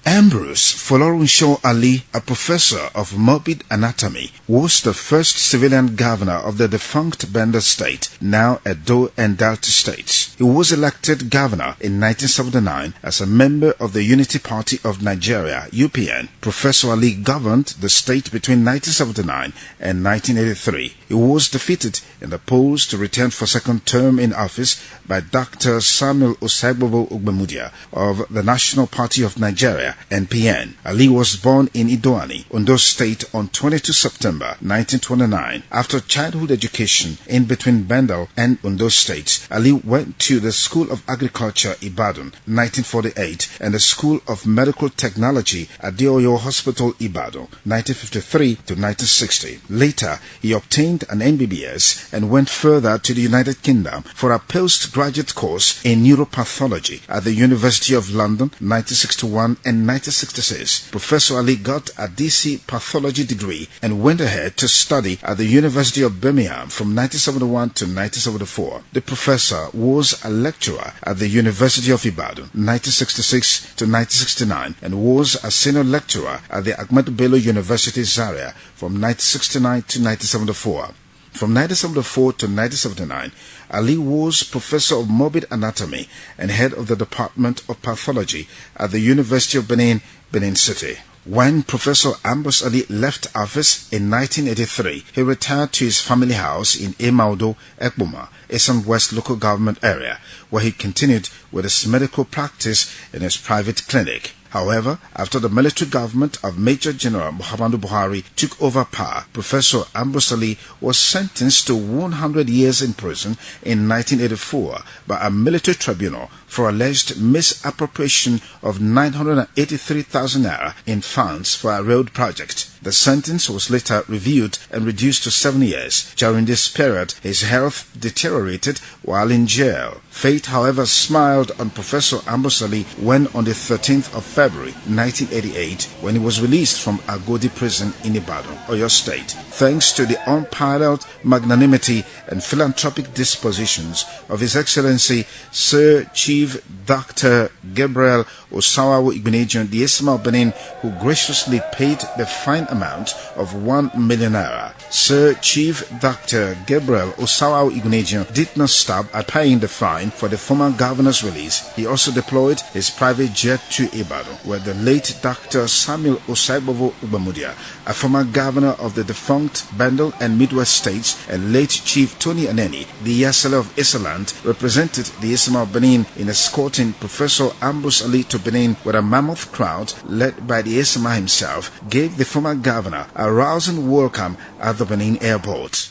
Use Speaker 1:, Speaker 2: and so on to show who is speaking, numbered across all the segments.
Speaker 1: Ambrose Folorunshaw Ali, a professor of morbid anatomy, was the first civilian governor of the defunct Bendel state, now Edo and Delta states. He was elected governor in 1979 as a member of the Unity Party of Nigeria, UPN. Professor Ali governed the state between 1979 and 1983. He was defeated in the polls to return for second term in office by Dr. Samuel Osagbovo Ogbemudia of the National Party of Nigeria, NPN. Ali was born in Idoani, Ondo State on 22 September 1929. After childhood education in between Bendel and Ondo States, Ali went to the School of Agriculture, Ibadan, 1948, and the School of Medical Technology at Dioyo Hospital, Ibadan, 1953 to 1960. Later, he obtained an MBBS and went further to the United Kingdom for a postgraduate course in neuropathology at the University of London, 1961 and 1966. Professor Ali got a DC pathology degree and went ahead to study at the University of Birmingham from 1971 to 1974. The professor was a lecturer at the University of Ibadan, 1966 to 1969, and was a senior lecturer at the Ahmadu Bello University, Zaria, from 1969 to 1974. From 1974 to 1979, Ali was professor of morbid anatomy and head of the Department of Pathology at the University of Benin, Benin City. When Professor Ambrose Ali left office in 1983, he retired to his family house in Emaudo, Ekboma, Eastern West local government area, where he continued with his medical practice in his private clinic. However, after the military government of Major General Muhammadu Buhari took over power, Professor Ambrose Ali was sentenced to 100 years in prison in 1984 by a military tribunal for alleged misappropriation of 983,000 naira in funds for a road project. The sentence was later reviewed and reduced to 7 years. During this period, his health deteriorated while in jail. Fate, however, smiled on Professor Ambrose Ali when on the 13th of February 1988, when he was released from Agodi prison in Ibadan, Oyo State, thanks to the unparalleled magnanimity and philanthropic dispositions of His Excellency Sir Chief Dr. Gabriel Osawawu Igbeneghu, the Oba of Benin, who graciously paid the fine amount of 1 million naira. Sir Chief Dr. Gabriel Osawawu Igbeneghu did not stop at paying the fine for the former governor's release. He also deployed his private jet to Ibadan, where the late Dr. Samuel Osagbovo Ogbemudia, a former governor of the defunct Bendel and Midwest states, and late Chief Tony Aneni, the Yasala of Isaland, represented the Oba of Benin in escorting Professor Ambrose Ali to Benin, where a mammoth crowd led by the Oba himself gave the former governor a rousing welcome at the Benin airport.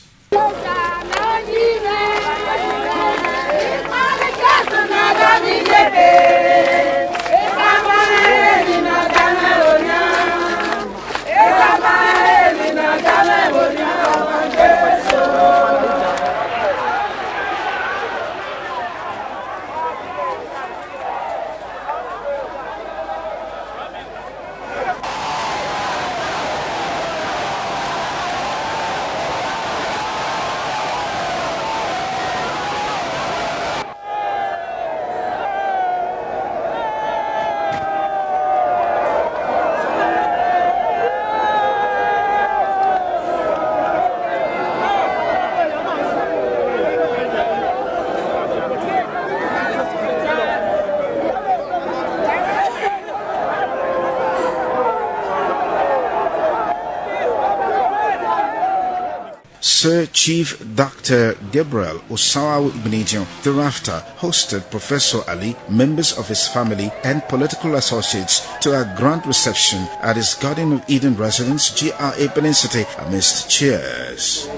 Speaker 1: Sir Chief Dr. Gabriel Osawawu Igbeneghu thereafter hosted Professor Ali, members of his family, and political associates to a grand reception at his Garden of Eden residence, GRA Benin City, amidst cheers.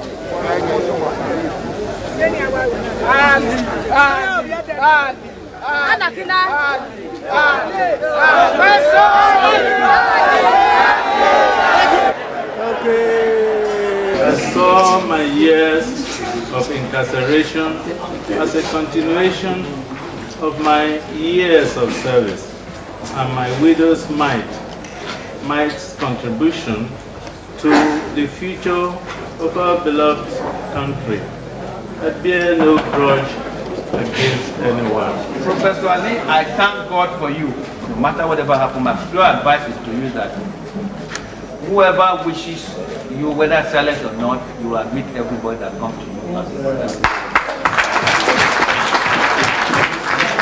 Speaker 2: I saw my years of incarceration as a continuation of my years of service and my widow's might's contribution to the future of our beloved country. I bear no grudge against anyone.
Speaker 3: Professor Ali, I thank God for you. No matter whatever happens, my pure advice is to you that whoever wishes you, whether silent or not, you will admit everybody that comes to you as a brother.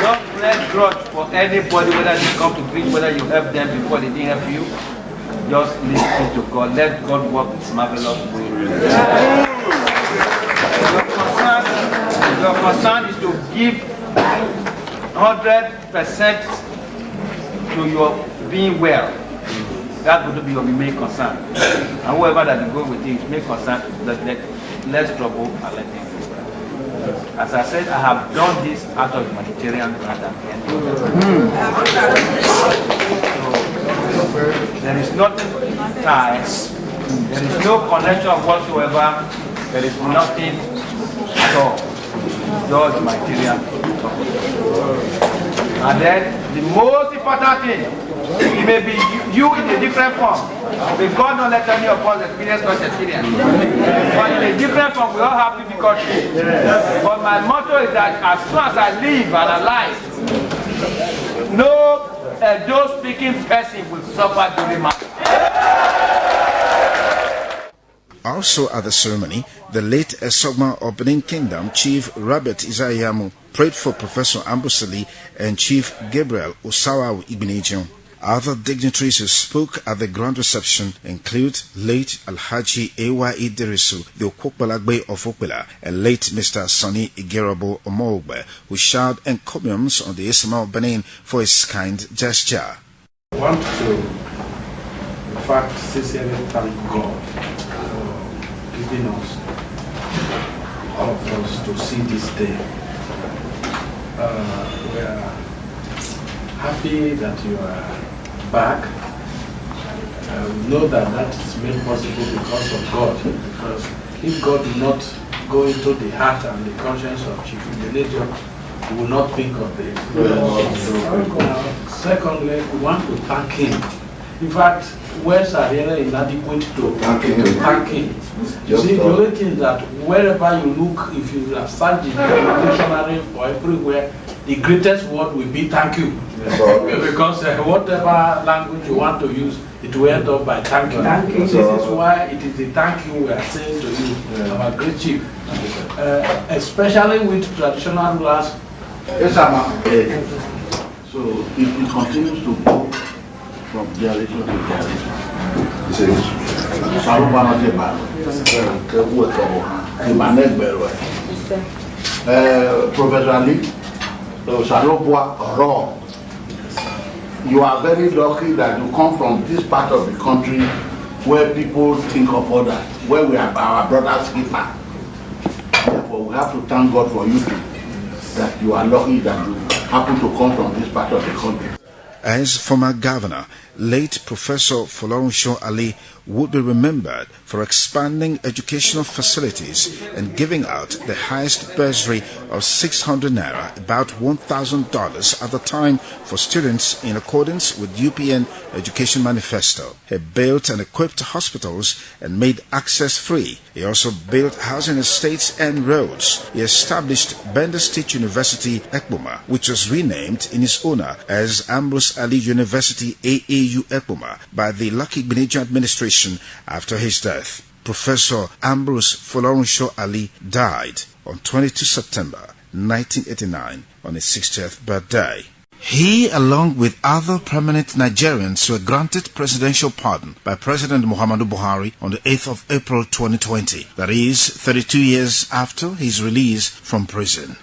Speaker 3: Don't let grudge for anybody, whether they come to preach, whether you help them before they didn't help you. Just listen to God. Let God work His marvelous way. Your concern is to give 100% to your being well. That's going to be your main concern. And whoever that you go with it, main concern, less trouble and let things go. As I said, I have done this out of humanitarian grant at the end. So, there is nothing tied. There is no connection whatsoever. There is nothing at all. Just humanitarian. And then the most important thing, it may be you in a different form. May God not let any of us experience such experience. But in a different form, we all have difficulties. But my motto is that as soon as I live and alive, no those speaking person will suffer during my life.
Speaker 1: Also at the ceremony, the late Oba of Benin Kingdom, Chief Robert Isayamu, prayed for Professor Ambrose and Chief Gabriel Osawa Igbenejun. Other dignitaries who spoke at the grand reception include late Alhaji A.Y.E. Derisu, the Okokbalagbe of Okpela, and late Mr. Sonny Igerabo Omogbe, who showered encomiums on the Oba of Benin for his kind gesture.
Speaker 4: I want to, in fact, sincerely thank God for giving us, all of us, to see this day. We are happy that you are back. We know that that is made possible because of God. Because if God did not go into the heart and the conscience of Chief Igbenejun, we will not think of this. Secondly, we want to thank him. In fact, words are really inadequate to thank him. You see, the only thing is that wherever you look, if you have searched the dictionary or everywhere, the greatest word will be thank you. Because whatever language you want to use, it will end up by thank you. This is why it is a thank you we are saying to you, our great chief. Especially with traditional rulers.
Speaker 5: So if it continues to go from generation to generation, Professor Ali, you are very lucky that you come from this part of the country where people think of others, where we are our brother's keeper. Therefore, we have to thank God for you too, that you are lucky that you happen to come from this part of the country.
Speaker 1: As former governor, late Professor Folorunsho Ali would be remembered for expanding educational facilities and giving out the highest bursary of 600 naira, about $1,000 at the time, for students in accordance with UPN Education Manifesto. He built and equipped hospitals and made access free. He also built housing estates and roads. He established Bendel State University, Ekpoma, which was renamed in his honor as Ambrose Ali University AAU Ekpoma by the Lucky Igbenejun administration after his death. Professor Ambrose Folorunsho Ali died on 22 September 1989 on his 60th birthday. He, along with other prominent Nigerians, were granted presidential pardon by President Muhammadu Buhari on the 8th of April 2020, that is, 32 years after his release from prison.